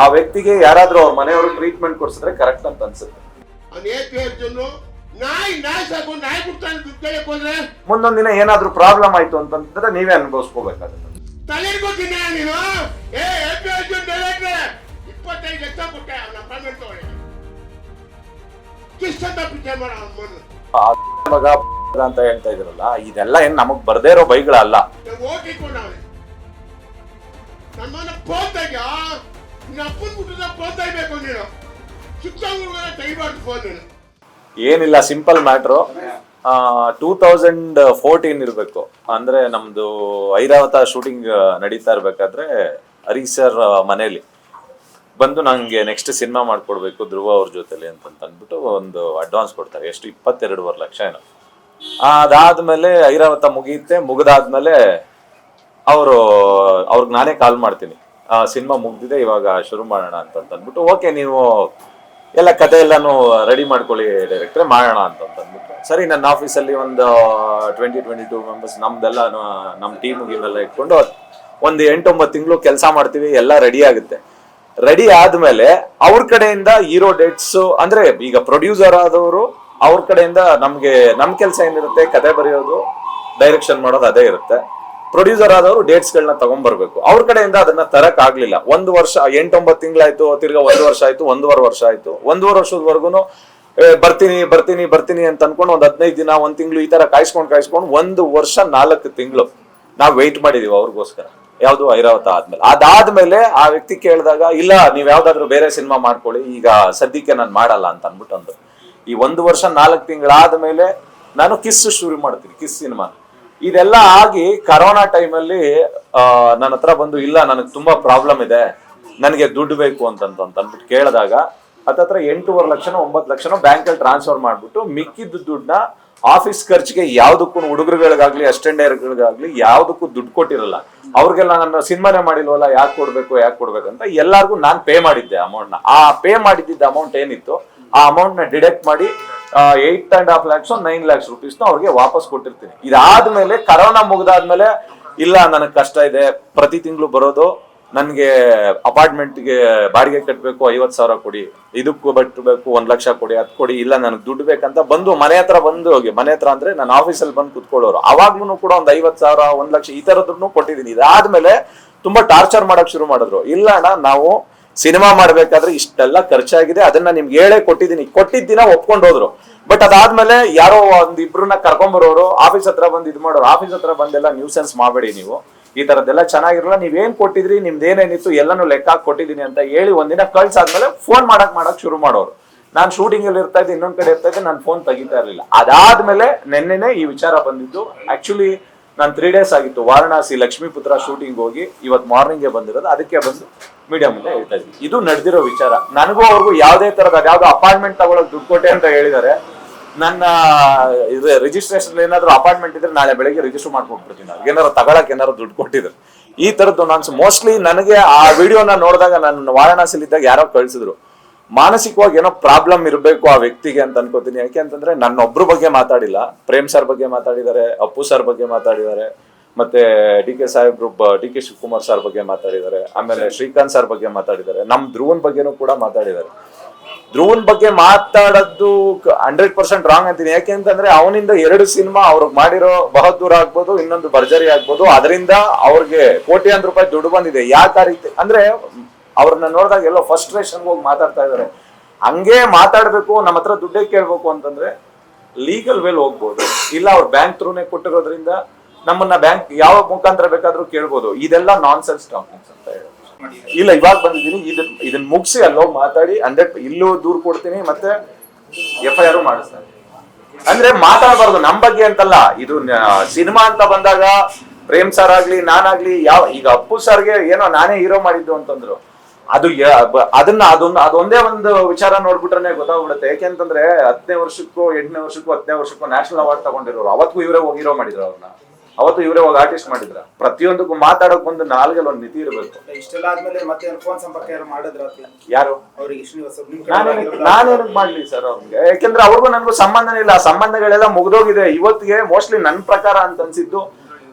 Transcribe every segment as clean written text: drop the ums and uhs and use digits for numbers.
ಆ ವ್ಯಕ್ತಿಗೆ ಯಾರಾದ್ರೂ ಅವ್ರ ಮನೆಯವರು ಟ್ರೀಟ್ಮೆಂಟ್ ಕೊಡ್ಸಿದ್ರೆ ಕರೆಕ್ಟ್ ಅಂತ ಅನ್ಸುತ್ತೆ. ಮುಂದೊಂದ್ ದಿನ ಏನಾದ್ರೂ ಪ್ರಾಬ್ಲಮ್ ಆಯ್ತು ಅಂತಂದ್ರೆ ನೀವೇ ಅನುಭವಿಸ್ಕೋಬೇಕಾಗುತ್ತೆ. ಮಗ ಅಂತ ಹೇಳ್ತಾ ಇದ್ರಲ್ಲ, ಇದೆಲ್ಲ ಏನ್ ನಮಗ್ ಬರ್ದೇ ಇರೋ ಬೈಗಳಲ್ಲ. ಏನಿಲ್ಲ, ಸಿಂಪಲ್ ಮ್ಯಾಟ್ರು. 2014 ಇರ್ಬೇಕು, ಅಂದ್ರೆ ನಮ್ದು ಐರಾವತ ಶೂಟಿಂಗ್ ನಡೀತಾ ಇರ್ಬೇಕಾದ್ರೆ ಹರೀಶ್ ಸರ್ ಮನೇಲಿ ಬಂದು ನಂಗೆ ನೆಕ್ಸ್ಟ್ ಸಿನಿಮಾ ಮಾಡ್ಕೊಡ್ಬೇಕು ಧ್ರುವ ಅವ್ರ ಜೊತೆಲಿ ಅಂತ ಅಂದ್ಬಿಟ್ಟು ಒಂದು ಅಡ್ವಾನ್ಸ್ ಕೊಡ್ತಾರೆ. ಎಷ್ಟು 22.5 ಲಕ್ಷ ಏನೋ. ಅದಾದ್ಮೇಲೆ ಐರಾವತ ಮುಗಿದಾದ್ಮೇಲೆ ಅವ್ರಿಗೆ ನಾನೇ ಕಾಲ್ ಮಾಡ್ತೀನಿ, ಸಿನಿಮಾ ಮುಗ್ದಿದೆ ಇವಾಗ ಶುರು ಮಾಡೋಣ ಅಂತ ಅಂದ್ಬಿಟ್ಟು, ಓಕೆ ನೀವು ಎಲ್ಲ ಕತೆ ಎಲ್ಲಾನು ರೆಡಿ ಮಾಡ್ಕೊಳ್ಳಿ ಡೈರೆಕ್ಟ್ರೆ, ಮಾಡೋಣ ಅಂತ ಅಂದ್ಬಿಟ್ಟು, ಸರಿ ನನ್ನ ಆಫೀಸಲ್ಲಿ ಒಂದು 22 ಮೆಂಬರ್ಸ್ ನಮ್ದೆಲ್ಲ ನಮ್ಮ ಟೀಮ್ಗೆಲ್ಲ ಇಟ್ಕೊಂಡು ಒಂದು 8-9 ತಿಂಗಳು ಕೆಲಸ ಮಾಡ್ತೀವಿ. ಎಲ್ಲ ರೆಡಿ ಆಗುತ್ತೆ. ರೆಡಿ ಆದ್ಮೇಲೆ ಅವ್ರ ಕಡೆಯಿಂದ ಹೀರೋ ಡೇಟ್ಸ್, ಅಂದ್ರೆ ಈಗ ಪ್ರೊಡ್ಯೂಸರ್ ಆದವರು ಅವ್ರ ಕಡೆಯಿಂದ ನಮ್ ಕೆಲಸ ಏನಿರುತ್ತೆ, ಕತೆ ಬರೆಯೋದು, ಡೈರೆಕ್ಷನ್ ಮಾಡೋದು ಅದೇ ಇರುತ್ತೆ. ಪ್ರೊಡ್ಯೂಸರ್ ಆದವರು ಡೇಟ್ಸ್ ಗಳನ್ನ ತಗೊಂಡ್ಬರ್ಬೇಕು. ಅವ್ರ ಕಡೆಯಿಂದ ಅದನ್ನ ತರಕ್ ಆಗ್ಲಿಲ್ಲ. 1 ವರ್ಷ 8-9 ತಿಂಗಳಾಯ್ತು, ತಿರ್ಗಾ 1 ವರ್ಷ ಆಯ್ತು, 1.5 ವರ್ಷ ಆಯ್ತು. 1.5 ವರ್ಷದವರೆಗೂ ಬರ್ತೀನಿ ಅಂತ ಅನ್ಕೊಂಡು ಒಂದ್ 15 ದಿನ, 1 ತಿಂಗಳು ಈ ತರ ಕಾಯಿಸ್ಕೊಂಡು 1 ವರ್ಷ 4 ತಿಂಗಳು ನಾವ್ ವೆಯ್ಟ್ ಮಾಡಿದೀವಿ ಅವ್ರಿಗೋಸ್ಕರ. ಯಾವ್ದು ಐರಾವತ ಆದ್ಮೇಲೆ. ಅದಾದ್ಮೇಲೆ ಆ ವ್ಯಕ್ತಿ ಕೇಳಿದಾಗ, ಇಲ್ಲ ನೀವ್ ಯಾವ್ದಾದ್ರು ಬೇರೆ ಸಿನಿಮಾ ಮಾಡ್ಕೊಳ್ಳಿ, ಈಗ ಸದ್ಯಕ್ಕೆ ನಾನು ಮಾಡಲ್ಲ ಅಂತ ಅನ್ಬಿಟ್ಟು ಅಂದ್ರು. ಈ 1 ವರ್ಷ 4 ತಿಂಗಳಾದ್ಮೇಲೆ ನಾನು ಕಿಸ್ ಶುರು ಮಾಡ್ತೀನಿ, ಕಿಸ್ ಸಿನಿಮಾ. ಇದೆಲ್ಲ ಆಗಿ ಕರೋನಾ ಟೈಮಲ್ಲಿ ನನ್ನ ಹತ್ರ ಬಂದು, ಇಲ್ಲ ನನಗೆ ತುಂಬಾ ಪ್ರಾಬ್ಲಮ್ ಇದೆ, ನನಗೆ ದುಡ್ಡು ಬೇಕು ಅಂತ ಅಂದ್ಬಿಟ್ಟು ಕೇಳಿದಾಗ ಹತ್ತತ್ರ 8.5 ಲಕ್ಷನೋ 9 ಲಕ್ಷನೋ ಬ್ಯಾಂಕಲ್ಲಿ ಟ್ರಾನ್ಸ್ಫರ್ ಮಾಡ್ಬಿಟ್ಟು ಮಿಕ್ಕಿದ್ದ ದುಡ್ಡನ್ನ ಆಫೀಸ್ ಖರ್ಚಿಗೆ ಯಾವ್ದಕ್ಕೂ, ಹುಡುಗರುಗಳಿಗಾಗ್ಲಿ ಅಸ್ಟೆಂಡರ್ಗಳಿಗಾಗ್ಲಿ ಯಾವ್ದಕ್ಕೂ ದುಡ್ಡು ಕೊಟ್ಟಿರಲ್ಲ. ಅವ್ರಿಗೆಲ್ಲ ನನ್ನ ಸಿನಿಮಾನೇ ಮಾಡಿಲ್ವಲ್ಲ, ಯಾಕೆ ಕೊಡ್ಬೇಕಂತ ಎಲ್ಲಾರ್ಗು ನಾನ್ ಪೇ ಮಾಡಿದ್ದೆ ಅಮೌಂಟ್ ನ. ಆ ಪೇ ಮಾಡಿದ್ದ ಅಮೌಂಟ್ ಏನಿತ್ತು ಆ ಅಮೌಂಟ್ ನ ಡಿಡಕ್ಟ್ ಮಾಡಿ 8.5 lakhs 9 lakhs rupees ಅವ್ರಿಗೆ ವಾಪಸ್ ಕೊಟ್ಟಿರ್ತೀನಿ. ಇದಾದ್ಮೇಲೆ ಕರೋನಾ ಮುಗ್ದಾದ್ಮೇಲೆ, ಇಲ್ಲ ನನಗ್ ಕಷ್ಟ ಇದೆ, ಪ್ರತಿ ತಿಂಗಳು ಬರೋದು, ನನ್ಗೆ ಅಪಾರ್ಟ್ಮೆಂಟ್ಗೆ ಬಾಡಿಗೆ ಕಟ್ಬೇಕು, 50,000 ಕೊಡಿ, ಇದಕ್ಕೂ ಬಟ್ಟಬೇಕು 1 ಲಕ್ಷ ಕೊಡಿ, ಅದ್ ಕೊಡಿ, ಇಲ್ಲ ನನಗೆ ದುಡ್ಡು ಬೇಕಂತ ಬಂದು ಮನೆ ಹತ್ರ ಹೋಗಿ, ಮನೆ ಹತ್ರ ಅಂದ್ರೆ ನನ್ನ ಆಫೀಸಲ್ಲಿ ಬಂದು ಕುತ್ಕೊಳ್ಳೋರು. ಅವಾಗ್ಲೂ ಕೂಡ ಒಂದು 50,000 1 ಲಕ್ಷ ಈ ತರದನ್ನು ಕೊಟ್ಟಿದ್ದೀನಿ. ಇದಾದ್ಮೇಲೆ ತುಂಬಾ ಟಾರ್ಚರ್ ಮಾಡಕ್ ಶುರು ಮಾಡಿದ್ರು. ಇಲ್ಲ ಅಣ್ಣ, ನಾವು ಸಿನಿಮಾ ಮಾಡ್ಬೇಕಾದ್ರೆ ಇಷ್ಟೆಲ್ಲ ಖರ್ಚಾಗಿದೆ, ಅದನ್ನ ನಿಮ್ಗೆ ಹೇಳೇ ಕೊಟ್ಟಿದ್ದಿನ ಒಪ್ಕೊಂಡು ಹೋದ್ರು. ಬಟ್ ಅದಾದ್ಮೇಲೆ ಯಾರೋ ಒಂದಿಬ್ರನ್ನ ಕರ್ಕೊಂಬರೋರು, ಆಫೀಸ್ ಹತ್ರ ಬಂದು ಇದು ಮಾಡೋರು. ಆಫೀಸ್ ಹತ್ರ ಬಂದೆಲ್ಲ ನ್ಯೂಸೆನ್ಸ್ ಮಾಡಬೇಡಿ, ನೀವು ಈ ತರದ್ದೆಲ್ಲ ಚೆನ್ನಾಗಿರಲ್ಲ, ನೀವೇನ್ ಕೊಟ್ಟಿದ್ರಿ, ನಿಮ್ದು ಏನೇನಿತ್ತು ಎಲ್ಲಾನು ಲೆಕ್ಕ ಹಾಕಿ ಕೊಟ್ಟಿದ್ದೀನಿ ಅಂತ ಹೇಳಿ ಒಂದಿನ ಕಳ್ಸಾದ್ಮೇಲೆ ಫೋನ್ ಮಾಡಕ್ ಶುರು ಮಾಡೋರು. ನಾನ್ ಶೂಟಿಂಗ್ ಅಲ್ಲಿ ಇರ್ತಾ ಇದ್ದೆ, ಇನ್ನೊಂದ್ ಕಡೆ ಇರ್ತಾ ಇದ್ದೆ, ನಾನು ಫೋನ್ ತೆಗಿತಾ ಇರ್ಲಿಲ್ಲ. ಅದಾದ್ಮೇಲೆ ನೆನ್ನೆನೆ ಈ ವಿಚಾರ ಬಂದಿದ್ದು. ಆಕ್ಚುಲಿ ನಾನು 3 days ಆಗಿತ್ತು ವಾರಣಾಸಿ ಲಕ್ಷ್ಮೀಪುತ್ರ ಶೂಟಿಂಗ್ ಹೋಗಿ, ಇವತ್ತು ಮಾರ್ನಿಂಗ್ ಬಂದಿರೋದು. ಅದಕ್ಕೆ ಬಂದು ಮೀಡಿಯಾ ಮುಂದೆ ಹೇಳ್ತಾ ಇದ್ವಿ. ಇದು ನಡೆದಿರೋ ವಿಚಾರ. ನನಗೂ ಅವ್ರಿಗೂ ಯಾವ್ದೇ ತರದ ಯಾವ್ದೋ ಅಪಾರ್ಟ್ಮೆಂಟ್ ತಗೊಳಕ್ ದುಡ್ಡು ಕೊಟ್ಟೆ ಅಂತ ಹೇಳಿದಾರೆ. ನನ್ನ ರಿಜಿಸ್ಟ್ರೇಷನ್ ಏನಾದ್ರು ಅಪಾರ್ಟ್ಮೆಂಟ್ ಇದ್ರೆ ನಾಳೆ ಬೆಳಿಗ್ಗೆ ರಿಜಿಸ್ಟರ್ ಮಾಡ್ಕೊಟ್ಬಿಡ್ತೀನಿ. ಏನಾದ್ರು ತಗೊಳಕ್ ಏನಾದ್ರು ದುಡ್ಡು ಕೊಟ್ಟಿದ್ರು. ಈ ತರದ್ದು ನಾನು ಮೋಸ್ಟ್ಲಿ ನನಗೆ ಆ ವಿಡಿಯೋನ ನೋಡಿದಾಗ, ನಾನು ವಾರಣಾಸಿಲಿ ಇದ್ದಾಗ ಯಾರೋ ಕಳ್ಸಿದ್ರು, ಮಾನಸಿಕವಾಗಿ ಏನೋ ಪ್ರಾಬ್ಲಮ್ ಇರಬೇಕು ಆ ವ್ಯಕ್ತಿಗೆ ಅಂತ ಅನ್ಕೋತೀನಿ. ಯಾಕೆ ಅಂತಂದ್ರೆ ನನ್ನೊಬ್ರ ಬಗ್ಗೆ ಮಾತಾಡಿಲ್ಲ, ಪ್ರೇಮ್ ಸರ್ ಬಗ್ಗೆ ಮಾತಾಡಿದ್ದಾರೆ, ಅಪ್ಪು ಸರ್ ಬಗ್ಗೆ ಮಾತಾಡಿದ್ದಾರೆ, ಮತ್ತೆ ಡಿ.ಕೆ. ಶಿವಕುಮಾರ್ ಸರ್ ಬಗ್ಗೆ ಮಾತಾಡಿದ್ದಾರೆ, ಆಮೇಲೆ ಶ್ರೀಕಾಂತ್ ಸರ್ ಬಗ್ಗೆ ಮಾತಾಡಿದ್ದಾರೆ, ನಮ್ ಧ್ರುವನ್ ಬಗ್ಗೆನೂ ಕೂಡ ಮಾತಾಡಿದ್ದಾರೆ. ಧ್ರುವನ್ ಬಗ್ಗೆ ಮಾತಾಡೋದು 100% ರಾಂಗ್ ಅಂತೀನಿ. ಯಾಕೆ ಅಂತಂದ್ರೆ ಅವನಿಂದ 2 ಸಿನಿಮಾ ಅವ್ರಿಗೆ ಮಾಡಿರೋ ಬಹದ್ದೂರ್ ಆಗ್ಬೋದು, ಇನ್ನೊಂದು ಭರ್ಜರಿ ಆಗ್ಬೋದು, ಅದರಿಂದ ಅವ್ರಿಗೆ ಕೋಟ್ಯಾಂತರ ರೂಪಾಯಿ ದುಡ್ಡು ಬಂದಿದೆ. ಯಾಕೆ ರೀತಿ ಅಂದ್ರೆ ಅವ್ರನ್ನ ನೋಡಿದಾಗ ಎಲ್ಲೋ ಫಸ್ಟ್ರೇಷನ್ ಹೋಗಿ ಮಾತಾಡ್ತಾ ಇದಾರೆ. ಹಂಗೆ ಮಾತಾಡ್ಬೇಕು, ನಮ್ಮ ಹತ್ರ ದುಡ್ಡೇ ಕೇಳ್ಬೇಕು ಅಂತಂದ್ರೆ ಲೀಗಲ್ ವೇಲ್ ಹೋಗ್ಬೋದು, ಇಲ್ಲ ಅವ್ರ ಬ್ಯಾಂಕ್ ಥ್ರೂನೇ ಕೊಟ್ಟಿರೋದ್ರಿಂದ ನಮ್ಮನ್ನ ಬ್ಯಾಂಕ್ ಯಾವ ಮುಖಾಂತರ ಬೇಕಾದ್ರೂ ಕೇಳ್ಬೋದು. ಇದೆಲ್ಲ ನಾನ್ಸೆನ್ಸ್ ಟಾಕಿಂಗ್ಸ್ ಅಂತ ಹೇಳಿ. ಇಲ್ಲ, ಇವಾಗ ಬಂದಿದ್ದೀನಿ, ಇದನ್ನ ಮುಗಿಸಿ ಅಲ್ಲೋಗಿ ಮಾತಾಡಿ 100 ಇಲ್ಲೂ ದೂರು ಕೊಡ್ತೀನಿ, ಮತ್ತೆ FIR ಮಾಡಿಸ್ತಾರೆ. ಅಂದ್ರೆ ಮಾತಾಡಬಾರ್ದು ನಮ್ ಬಗ್ಗೆ ಅಂತಲ್ಲ. ಇದು ಸಿನಿಮಾ ಅಂತ ಬಂದಾಗ ಪ್ರೇಮ್ ಸರ್ ಆಗ್ಲಿ, ನಾನಾಗ್ಲಿ, ಈಗ ಅಪ್ಪು ಸರ್ಗೆ ಏನೋ ನಾನೇ ಹೀರೋ ಮಾಡಿದ್ದು ಅಂತಂದ್ರು, ಅದೊಂದೇ ಒಂದು ವಿಚಾರ ನೋಡ್ಬಿಟ್ರೆ ಗೊತ್ತಾಗ್ಬಿಡುತ್ತೆ. ಯಾಕೆಂತಂದ್ರೆ 10ನೇ ವರ್ಷಕ್ಕೂ 8ನೇ ವರ್ಷಕ್ಕೂ 10ನೇ ವರ್ಷಕ್ಕೂ ನ್ಯಾಷನಲ್ ಅವಾರ್ಡ್ ತಗೊಂಡಿರೋರು. ಅವತ್ತು ಇವರೇ ಹೋಗಿ ಹೀರೋ ಮಾಡಿದ್ರು, ಅವ್ರನ್ನ ಅವತ್ತು ಇವರೇ ಹೋಗಿ ಆರ್ಟಿಸ್ಟ್ ಮಾಡಿದ್ರ. ಪ್ರತಿಯೊಂದಕ್ಕೂ ಮಾತಾಡಕ್ ಒಂದು ನಾಲ್ಗೆಲ್ಲ ಒಂದು ಮಿತಿ ಇರಬೇಕು. ಯಾರು ನಾನೇನಕ್ ಮಾಡ್ಲಿ ಸರ್ ಅವ್ರಿಗೆ? ಯಾಕೆಂದ್ರೆ ಅವ್ರಿಗೂ ನನ್ಗೂ ಸಂಬಂಧನೇ ಇಲ್ಲ. ಸಂಬಂಧಗಳೆಲ್ಲ ಮುಗ್ದೋಗಿದೆ ಇವತ್ತಿಗೆ. ಮೋಸ್ಟ್ಲಿ ನನ್ ಪ್ರಕಾರ ಅಂತ ಅನ್ಸಿದ್ದು,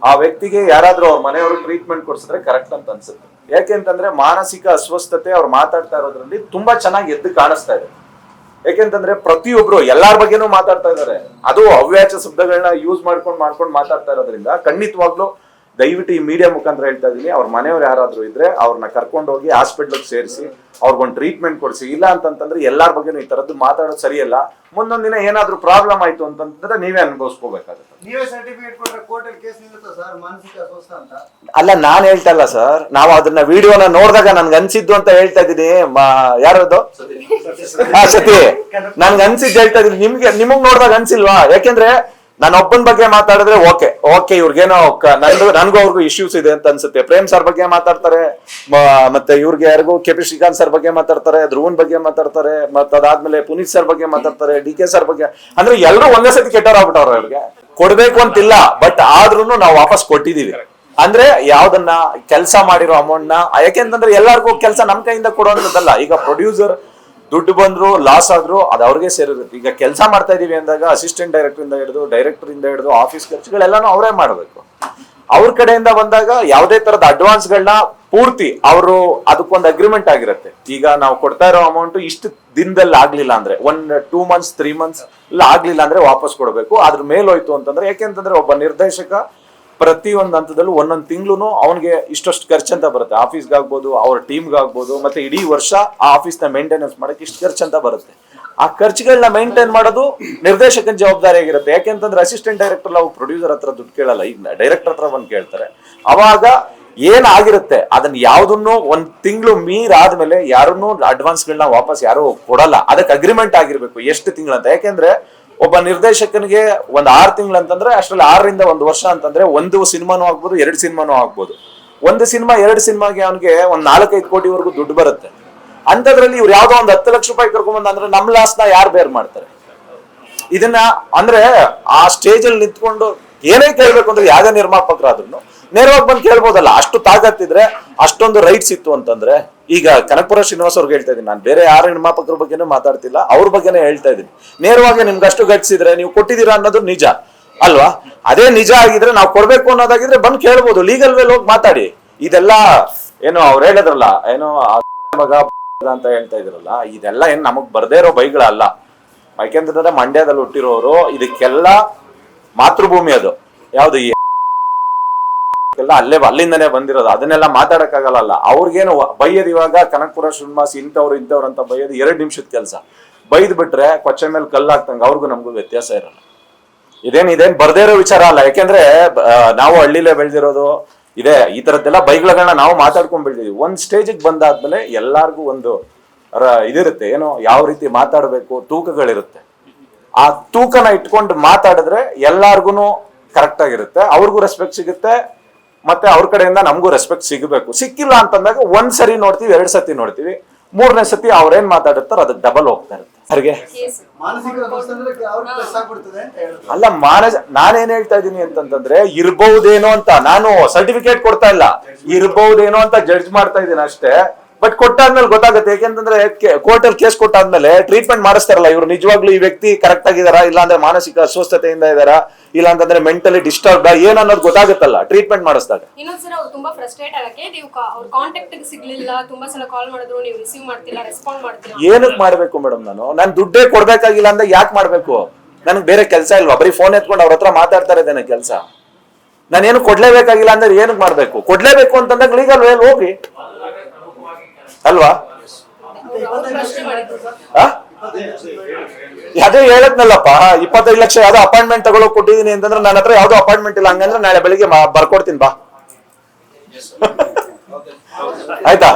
ಆ ವ್ಯಕ್ತಿಗೆ ಯಾರಾದ್ರೂ ಅವ್ರ ಮನೆಯವರು ಟ್ರೀಟ್ಮೆಂಟ್ ಕೊಡ್ಸಿದ್ರೆ ಕರೆಕ್ಟ್ ಅಂತ ಅನ್ಸುತ್ತೆ. ಯಾಕೆಂತಂದ್ರೆ ಮಾನಸಿಕ ಅಸ್ವಸ್ಥತೆ ಅವ್ರು ಮಾತಾಡ್ತಾ ಇರೋದ್ರಲ್ಲಿ ತುಂಬಾ ಚೆನ್ನಾಗಿ ಎದ್ದು ಕಾಣಿಸ್ತಾ ಇದೆ. ಯಾಕೆಂತಂದ್ರೆ ಪ್ರತಿಯೊಬ್ರು ಎಲ್ಲಾರ ಬಗ್ಗೆನೂ ಮಾತಾಡ್ತಾ ಇದಾರೆ, ಅದು ಅವ್ಯಾಚ ಶಬ್ದಗಳನ್ನ ಯೂಸ್ ಮಾಡ್ಕೊಂಡು ಮಾತಾಡ್ತಾ ಇರೋದ್ರಿಂದ ಖಂಡಿತವಾಗ್ಲೂ ದಯವಿಟ್ಟು ಈ ಮೀಡಿಯಾ ಮುಖಾಂತರ ಹೇಳ್ತಾ ಇದೀನಿ, ಅವ್ರ ಮನೆಯವ್ರು ಯಾರಾದ್ರೂ ಇದ್ರೆ ಅವ್ರನ್ನ ಕರ್ಕೊಂಡು ಹೋಗಿ ಹಾಸ್ಪಿಟ್ಲಿಗೆ ಸೇರಿಸಿ ಅವ್ರಿಗೊಂದು ಟ್ರೀಟ್ಮೆಂಟ್ ಕೊಡಿಸಿ. ಇಲ್ಲ ಅಂತಂತಂದ್ರೆ ಎಲ್ಲಾರ ಬಗ್ಗೆನೂ ಈ ತರದ್ದು ಮಾತಾಡೋದು ಸರಿಯಲ್ಲ. ಮುಂದೊಂದ್ ದಿನ ಏನಾದ್ರೂ ಪ್ರಾಬ್ಲಮ್ ಆಯ್ತು ಅಂತಂದ್ರೆ ನೀವೇ ಅನುಭವಿಸ್ಕೋಬೇಕಾಗುತ್ತೆ. ಅಲ್ಲ, ನಾನ್ ಹೇಳ್ತಾ ಇಲ್ಲ ಸರ್, ನಾವು ಅದನ್ನ ವಿಡಿಯೋನ ನೋಡಿದಾಗ ನನ್ಗೆ ಅನ್ಸಿದ್ದು ಅಂತ ಹೇಳ್ತಾ ಇದೀನಿ. ಯಾರದು ಸತಿ ನನ್ಗೆ ಅನ್ಸಿದ್ದು ಹೇಳ್ತಾ ಇದೀನಿ, ನಿಮಗ್ ನೋಡಿದಾಗ ಅನ್ಸಿಲ್ವಾ? ಯಾಕೆಂದ್ರೆ ನಾನು ಒಬ್ಬನ ಬಗ್ಗೆ ಮಾತಾಡಿದ್ರೆ ಓಕೆ ಇವ್ರಿಗೇನೋ ನನ್ಗೂ ಅವ್ರಿಗೂ ಇಶ್ಯೂಸ್ ಇದೆ ಅಂತ ಅನ್ಸುತ್ತೆ. ಪ್ರೇಮ್ ಸರ್ ಬಗ್ಗೆ ಮಾತಾಡ್ತಾರೆ, ಮತ್ತೆ ಇವ್ರಿಗೆ ಯಾರಿಗೂ ಕೆಪಿ ಶ್ರೀಕಾಂತ್ ಸರ್ ಬಗ್ಗೆ ಮಾತಾಡ್ತಾರೆ, ಧ್ರುವನ್ ಬಗ್ಗೆ ಮಾತಾಡ್ತಾರೆ, ಮತ್ತೆ ಅದಾದ್ಮೇಲೆ ಪುನೀತ್ ಸರ್ ಬಗ್ಗೆ ಮಾತಾಡ್ತಾರೆ, ಡಿ ಕೆ ಸರ್ ಬಗ್ಗೆ. ಅಂದ್ರೆ ಎಲ್ಲರೂ ಒಂದೇ ಸತಿ ಕೆಟ್ಟವ್ರಾಗ್ಬಿಟ್ಟವ್ರ. ಅವ್ರಿಗೆ ಕೊಡ್ಬೇಕು ಅಂತಿಲ್ಲ, ಬಟ್ ಆದ್ರೂ ನಾವು ವಾಪಸ್ ಕೊಟ್ಟಿದೀವಿ. ಅಂದ್ರೆ ಯಾವ್ದನ್ನ ಕೆಲಸ ಮಾಡಿರೋ ಅಮೌಂಟ್ ನ, ಯಾಕೆಂತಂದ್ರೆ ಎಲ್ಲಾರ್ಗೂ ಕೆಲಸ ನಮ್ ಕೈಯಿಂದ ಕೊಡುವಂತದ್ದಲ್ಲ. ಈಗ ಪ್ರೊಡ್ಯೂಸರ್ ದುಡ್ಡು ಬಂದ್ರು ಲಾಸ್ ಆದ್ರೂ ಅದು ಅವ್ರಿಗೆ ಸೇರಿರುತ್ತೆ. ಈಗ ಕೆಲಸ ಮಾಡ್ತಾ ಇದೀವಿ ಅಂದಾಗ ಅಸಿಸ್ಟೆಂಟ್ ಡೈರೆಕ್ಟರ್ ಇಂದ ಹಿಡಿದು ಆಫೀಸ್ ಖರ್ಚುಗಳೆಲ್ಲಾನು ಅವರೇ ಮಾಡ್ಬೇಕು. ಅವ್ರ ಕಡೆಯಿಂದ ಬಂದಾಗ ಯಾವುದೇ ತರದ ಅಡ್ವಾನ್ಸ್ ಗಳನ್ನ ಪೂರ್ತಿ ಅವರು ಅದಕ್ಕೊಂದು ಅಗ್ರಿಮೆಂಟ್ ಆಗಿರುತ್ತೆ. ಈಗ ನಾವು ಕೊಡ್ತಾ ಇರೋ ಅಮೌಂಟ್ ಇಷ್ಟು ದಿನದಲ್ಲಿ ಆಗ್ಲಿಲ್ಲ ಅಂದ್ರೆ 2 months 3 months ಇಲ್ಲ ಆಗ್ಲಿಲ್ಲ ಅಂದ್ರೆ ವಾಪಸ್ ಕೊಡ್ಬೇಕು. ಅದ್ರ ಮೇಲೋಯ್ತು ಅಂತಂದ್ರೆ, ಯಾಕೆಂತಂದ್ರೆ ಒಬ್ಬ ನಿರ್ದೇಶಕ ಪ್ರತಿ ಒಂದು ಹಂತದಲ್ಲೂ ಒಂದೊಂದು ತಿಂಗಳು ಅವನಿಗೆ ಇಷ್ಟಷ್ಟು ಖರ್ಚು ಅಂತ ಬರುತ್ತೆ. ಆಫೀಸ್ಗಾಗ್ಬೋದು, ಅವ್ರ ಟೀಮ್ಗಾಗ್ಬೋದು, ಮತ್ತೆ ಇಡೀ ವರ್ಷ ಆ ಆಫೀಸ್ನ ಮೇಂಟೆನೆನ್ಸ್ ಮಾಡಕ್ಕೆ ಇಷ್ಟು ಖರ್ಚು ಅಂತ ಬರುತ್ತೆ. ಆ ಖರ್ಚುಗಳನ್ನ ಮೇಂಟೈನ್ ಮಾಡೋದು ನಿರ್ದೇಶಕನ ಜವಾಬ್ದಾರಿ ಆಗಿರುತ್ತೆ. ಯಾಕೆಂತಂದ್ರೆ ಅಸಿಸ್ಟೆಂಟ್ ಡೈರೆಕ್ಟರ್ ನಾವು ಪ್ರೊಡ್ಯೂಸರ್ ಹತ್ರ ದುಡ್ಡು ಕೇಳಲ್ಲ, ಈಗ ಡೈರೆಕ್ಟರ್ ಹತ್ರ ಬಂದು ಕೇಳ್ತಾರೆ. ಅವಾಗ ಏನಾಗಿರುತ್ತೆ ಅದನ್ನ ಯಾವ್ದನ್ನು ಒಂದ್ ತಿಂಗಳು ಮೀರಾದ್ಮೇಲೆ ಯಾರನ್ನೂ ಅಡ್ವಾನ್ಸ್ಗಳನ್ನ ವಾಪಸ್ ಯಾರು ಕೊಡಲ್ಲ. ಅದಕ್ಕೆ ಅಗ್ರಿಮೆಂಟ್ ಆಗಿರ್ಬೇಕು ಎಷ್ಟು ತಿಂಗಳಂತ. ಯಾಕೆಂದ್ರೆ ಒಬ್ಬ ನಿರ್ದೇಶಕನಿಗೆ ಒಂದ್ 6 ತಿಂಗಳು ಅಂತಂದ್ರೆ ಅಷ್ಟ್ರಲ್ಲಿ 6 ರಿಂದ 1 ವರ್ಷ ಅಂತಂದ್ರೆ 1 ಸಿನಿಮಾನು ಆಗ್ಬೋದು, 2 ಸಿನಿಮಾನು ಆಗ್ಬೋದು. 1 ಸಿನಿಮಾ 2 ಸಿನಿಮಾಗೆ ಅವನಿಗೆ ಒಂದ್ 4-5 ಕೋಟಿವರೆಗೂ ದುಡ್ಡು ಬರುತ್ತೆ. ಅಂತದ್ರಲ್ಲಿ ಇವ್ರು ಯಾವ್ದೋ ಒಂದ್ 10 ಲಕ್ಷ ರೂಪಾಯಿ ಕರ್ಕೊಂಬಂದ ಅಂದ್ರೆ ನಮ್ ಲಾಸ್ನ ಯಾರು ಬೇರ್ ಮಾಡ್ತಾರೆ? ಇದನ್ನ ಅಂದ್ರೆ ಆ ಸ್ಟೇಜ್ ಅಲ್ಲಿ ನಿಂತ್ಕೊಂಡು ಏನೇ ಕೇಳ್ಬೇಕು ಅಂದ್ರೆ ಯಾವ್ದೇ ನಿರ್ಮಾಪಕರಾದ್ರೂ ನೇರವಾಗಿ ಬಂದು ಕೇಳ್ಬೋದಲ್ಲ. ಅಷ್ಟು ತಾಕತ್ತಿದ್ರೆ, ಅಷ್ಟೊಂದು ರೈಟ್ಸ್ ಇತ್ತು ಅಂತಂದ್ರೆ. ಈಗ ಕನಕಪುರ ಶ್ರೀನಿವಾಸ್ ಅವ್ರಿಗೆ ಹೇಳ್ತಾ ಇದೀನಿ, ನಾನು ಬೇರೆ ಯಾರ ನಿರ್ಮಾಪಕರ ಬಗ್ಗೆನೂ ಮಾತಾಡ್ತಿಲ್ಲ, ಅವ್ರ ಬಗ್ಗೆನೇ ಹೇಳ್ತಾ ಇದೀನಿ. ನೇರವಾಗಿ ನಿಮ್ಗೆ ಅಷ್ಟು ಗಟ್ಟಿಸಿದ್ರೆ ನೀವು ಕೊಟ್ಟಿದ್ದೀರಾ ಅನ್ನೋದು ನಿಜ ಅಲ್ವಾ? ಅದೇ ನಿಜ ಆಗಿದ್ರೆ, ನಾವು ಕೊಡ್ಬೇಕು ಅನ್ನೋದಾಗಿದ್ರೆ ಬಂದು ಕೇಳ್ಬೋದು, ಲೀಗಲ್ ವೇಲ್ ಹೋಗಿ ಮಾತಾಡಿ. ಇದೆಲ್ಲ ಏನೋ ಅವ್ರು ಹೇಳಿದ್ರಲ್ಲ, ಏನೋ ಮಗ ಅಂತ ಹೇಳ್ತಾ ಇದ್ರಲ್ಲ, ಇದೆಲ್ಲ ಏನ್ ನಮಗ್ ಬರ್ದೇ ಇರೋ ಬೈಗಳಲ್ಲ. ಯಾಕೆಂತಂದ್ರೆ ಮಂಡ್ಯದಲ್ಲಿ ಹುಟ್ಟಿರೋರು, ಇದಕ್ಕೆಲ್ಲ ಮಾತೃಭೂಮಿ ಅದು. ಯಾವ್ದು ಎಲ್ಲ ಅಲ್ಲಿಂದನೇ ಬಂದಿರೋದು. ಅದನ್ನೆಲ್ಲ ಮಾತಾಡಕ್ಕಾಗಲ್ಲ. ಅವ್ರಿಗೇನು ಬೈಯೋದು ಇವಾಗ ಕನಕಪುರ ಶ್ರೀನಿವಾಸ್ ಇಂಥವ್ರು ಅಂತ ಬೈಯೋದು 2 ನಿಮಿಷದ ಕೆಲಸ. ಬೈದ್ ಬಿಟ್ರೆ ಕೊಚ್ಚೆ ಮೇಲೆ ಕಲ್ಲಾಗ್ತಂಗ ಅವ್ರಿಗೂ ನಮಗೂ ವ್ಯತ್ಯಾಸ ಇರಲ್ಲ. ಇದೇನ್ ಬರ್ದೇ ಇರೋ ವಿಚಾರ ಅಲ್ಲ. ಯಾಕೆಂದ್ರೆ ನಾವು ಹಳ್ಳಿಲೇ ಬೆಳೆದಿರೋದು ಇದೆ. ಈ ತರದ್ದೆಲ್ಲ ಬೈಗಳನ್ನ ನಾವು ಮಾತಾಡ್ಕೊಂಡ್ ಬೆಳೆದಿದ್ವಿ. ಒಂದ್ ಸ್ಟೇಜಿಗೆ ಬಂದಾದ್ಮೇಲೆ ಎಲ್ಲಾರ್ಗು ಒಂದು ಇದಿರುತ್ತೆ, ಏನೋ ಯಾವ ರೀತಿ ಮಾತಾಡ್ಬೇಕು, ತೂಕಗಳಿರುತ್ತೆ. ಆ ತೂಕನ ಇಟ್ಕೊಂಡು ಮಾತಾಡಿದ್ರೆ ಎಲ್ಲಾರ್ಗುನು ಕರೆಕ್ಟ್ ಆಗಿರುತ್ತೆ, ಅವ್ರಿಗೂ ರೆಸ್ಪೆಕ್ಟ್ ಸಿಗುತ್ತೆ, ಮತ್ತೆ ಅವ್ರ ಕಡೆಯಿಂದ ನಮಗೂ ರೆಸ್ಪೆಕ್ಟ್ ಸಿಗಬೇಕು. ಸಿಕ್ಕಿಲ್ಲ ಅಂತಂದಾಗ 1 ಸರಿ ನೋಡ್ತೀವಿ, 2 ಸತಿ ನೋಡ್ತೀವಿ, 3ನೇ ಸತಿ ಅವ್ರೇನ್ ಮಾತಾಡಿರ್ತಾರ ಅದಕ್ಕೆ ಡಬಲ್ ಹೋಗ್ತಾ ಇರುತ್ತೆ. ಅವ್ರಿಗೆ ಅಲ್ಲ, ನಾನೇನ್ ಹೇಳ್ತಾ ಇದೀನಿ ಅಂತಂದ್ರೆ, ಇರ್ಬಹುದೇನೋ ಅಂತ ನಾನು ಸರ್ಟಿಫಿಕೇಟ್ ಕೊಡ್ತಾ ಇಲ್ಲ, ಇರ್ಬಹುದೇನೋ ಅಂತ ಜಡ್ಜ್ ಮಾಡ್ತಾ ಇದೀನಿ ಅಷ್ಟೇ. ಬಟ್ ಕೊಟ್ಟಾದ್ಮೇಲೆ ಗೊತ್ತಾಗುತ್ತೆ. ಯಾಕೆಂತಂದ್ರೆ ಕೋರ್ಟ್ ಅಲ್ಲಿ ಕೇಸ್ ಕೊಟ್ಟಾದ್ಮೇಲೆ ಟ್ರೀಟ್ಮೆಂಟ್ ಮಾಡಿಸ್ತಾರಲ್ಲ, ಇವ್ರು ನಿಜವಾಗ್ಲೂ ಈ ವ್ಯಕ್ತಿ ಕರೆಕ್ಟ್ ಆಗಿದಾರಾ, ಇಲ್ಲ ಅಂದ್ರೆ ಮಾನಸಿಕ ಅಸ್ವಸ್ಥತೆಯಿಂದ ಇದಾರಾ, ಇಲ್ಲ ಅಂತಂದ್ರೆ ಮೆಂಟಲಿ ಡಿಸ್ಟರ್ಬ್ ಏನ್ ಅನ್ನೋದು ಗೊತ್ತಾಗುತ್ತಲ್ಲ ಟ್ರೀಟ್ಮೆಂಟ್ ಮಾಡಿಸಿದಾಗ. ಇನ್ನೊಂದ್ಸಲ ಅವ್ರು ತುಂಬಾ ಫ್ರಸ್ಟ್ರೇಟ್ ಆಗಕ್ಕೆ ನೀವು ಅವ್ರ ಕಾಂಟ್ಯಾಕ್ಟ್ ಸಿಗ್ಲಿಲ್ಲ, ತುಂಬಾ ಸಲ ಕಾಲ್ ಮಾಡಿದ್ರು, ನೀವು ರಿಸೀವ್ ಮಾಡ್ತಿಲ್ಲ, ರೆಸ್ಪಾಂಡ್ ಮಾಡ್ತಿಲ್ಲ. ಏನಕ್ಕೆ ಮಾಡ್ಬೇಕು ಮೇಡಮ್? ನಾನು ದುಡ್ಡೇ ಕೊಡ್ಬೇಕಾಗಿಲ್ಲ ಅಂದ್ರೆ ಯಾಕೆ ಮಾಡ್ಬೇಕು? ನನಗೆ ಬೇರೆ ಕೆಲಸ ಇಲ್ವಾ? ಬರೀ ಫೋನ್ ಎತ್ಕೊಂಡು ಅವ್ರ ಹತ್ರ ಮಾತಾಡ್ತಾ ಇದ್ದೇನೆ ಕೆಲಸ. ನಾನೇನು ಕೊಡ್ಲೇಬೇಕಾಗಿಲ್ಲ ಅಂದ್ರೆ ಏನಕ್ಕೆ ಮಾಡ್ಬೇಕು? ಕೊಡ್ಲೇಬೇಕು ಅಂತಂದಾಗ ಲೀಗಲ್ ವೇಲ್ ಹೋಗಿ ಅಲ್ವಾ? ಅದೇ ಹೇಳದ್ನಲ್ಲಪ್ಪ, 25 ಲಕ್ಷ ಯಾವ್ದೋ ಅಪಾಯಿಂಟ್ಮೆಂಟ್ ತಗೊಳಕ್ ಕೊಟ್ಟಿದೀನಿ ಅಂತಂದ್ರೆ ನನ್ನ ಹತ್ರ ಯಾವ್ದೋ ಅಪಾಯಿಂಟ್ಮೆಂಟ್ ಇಲ್ಲ. ಹಂಗಂದ್ರೆ ನಾಳೆ ಬೆಳಿಗ್ಗೆ ಬರ್ಕೊಡ್ತೀನಿ ಬಾ. ಆಯ್ತಾ?